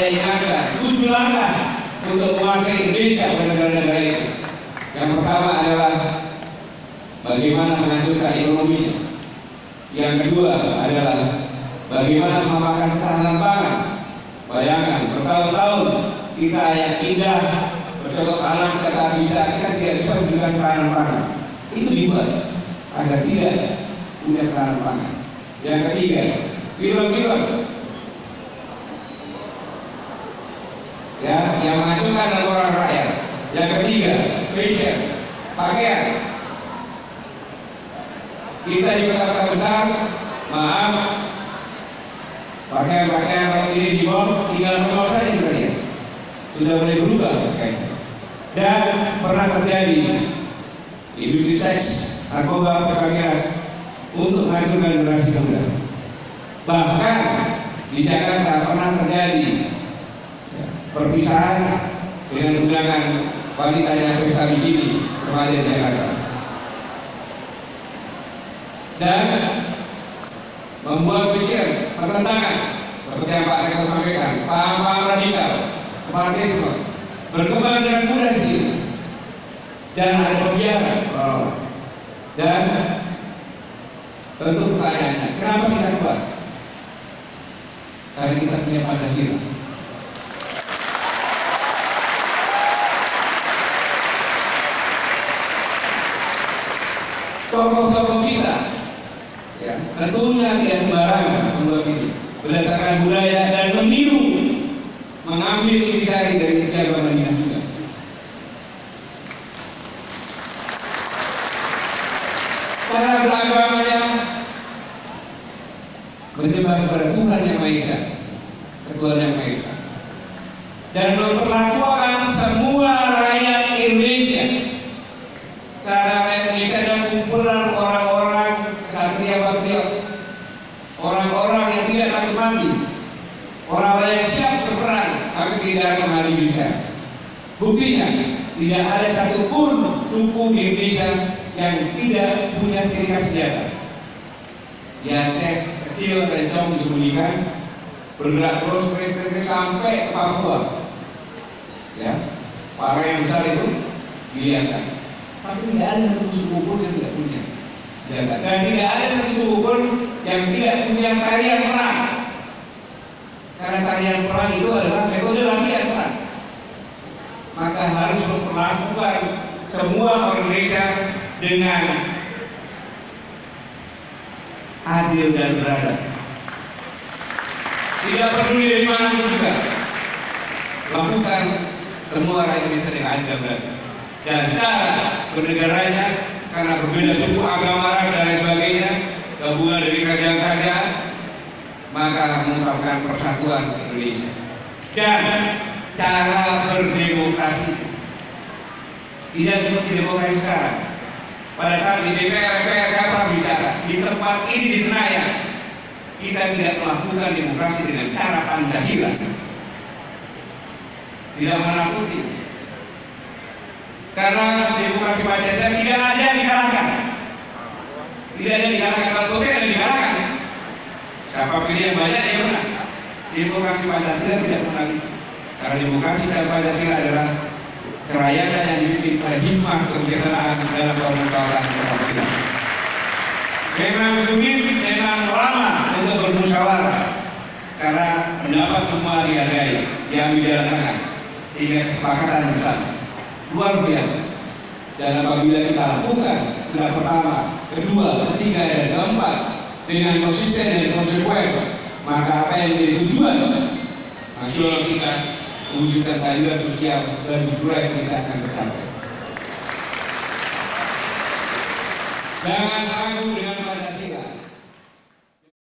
saya ingatkan 7 langkah untuk menguasai Indonesia dan negara-negara itu. Yang pertama adalah bagaimana menghancurkan ekonominya. Yang kedua adalah bagaimana mengamankan ketahanan pangan. Bayangkan bertahun-tahun kita yang indah bercocok tanam kata kita tidak bisa wujudkan ketahanan pangan. Itu dibuat agar tidak punya ketahanan pangan. Yang ketiga, film-film ya, yang menghancurkan dan orang rakyat. Yang ketiga, fashion, pakaian. Kita di kota-kota besar, maaf, pakaian ini di mall tinggal menol saja kita lihat. Sudah mulai berubah pakaian. Dan pernah terjadi industri seks, narkoba, perkawinan untuk menghancurkan generasi muda. Bahkan di Jakarta pernah terjadi perpisahan dengan undangan wanita yang pesta bikini remaja Jakarta, dan membuat vision pertentangan seperti yang Pak Rektor sampaikan, paham-paham radikal, separatisme berkembang dengan mudah di sini, dan ada pembiaran. Dan tentu pertanyaannya, kenapa kita kuat? Karena kita punya Pancasila. Tokoh-tokoh kita ya, tentunya tidak sembarangan membuat ini berdasarkan budaya dan meniru, mengambil intisari dari Jawa Madinah juga. Cara beragamanya menyembah kepada Tuhan Yang Maha Esa, Ketuhanan Yang Maha Esa, dan memperlakukan semua rakyat Indonesia. Karena rakyat Indonesia adalah kumpulan orang-orang satria patriot, orang-orang yang tidak takut mati, orang-orang yang siap berperang tapi tidak menghadapi bisa. Buktinya tidak ada satupun suku di Indonesia yang tidak punya ciri khas senjata. Ya, saya kecil dan jauh disembunyikan, bergerak terus sampai ke Papua. Ya, para yang besar itu dilihatkan. Tapi tidak ada satu suku pun yang tidak punya senjata, dan tidak ada satu suku pun yang tidak punya tarian perang. Karena tarian perang itu adalah metode latihan perang. Maka harus memperlakukan semua orang Indonesia dengan adil dan beradab. Tidak peduli dari mana pun juga, lakukan semua rakyat Indonesia dengan adil dan beradab. Dan cara bernegaranya, karena berbeda suku, agama, ras, dan lain sebagainya, gabungan dari kerajaan-kerajaan, maka mengungkapkan persatuan Indonesia. Dan cara berdemokrasi tidak seperti demokrasi sekarang. Pada saat di DPR, saya pernah bicara di tempat ini di Senayan, kita tidak melakukan demokrasi dengan cara Pancasila, tidak menakuti. Karena demokrasi Pancasila tidak ada di kalangan, tidak ada di kalangan. Kalau voting ada di kalangan, siapa pilih yang banyak yang menang. Demokrasi Pancasila tidak pernah itu. Karena demokrasi dan Pancasila adalah kerakyatan yang dipimpin pada hikmah kebijaksanaan dalam pemerintahan kita. Memang sulit, memang lama untuk bermusyawarah, karena pendapat semua dihargai, diambil dalam tangan, sehingga kesepakatan bersama luar biasa. Dan apabila kita lakukan sudah pertama, kedua, ketiga, dan keempat dengan konsisten dan konsekuen, maka apa yang menjadi tujuan nasional kita, mewujudkan keadilan sosial dan seluruh Indonesia akan tercapai. Jangan ragu dengan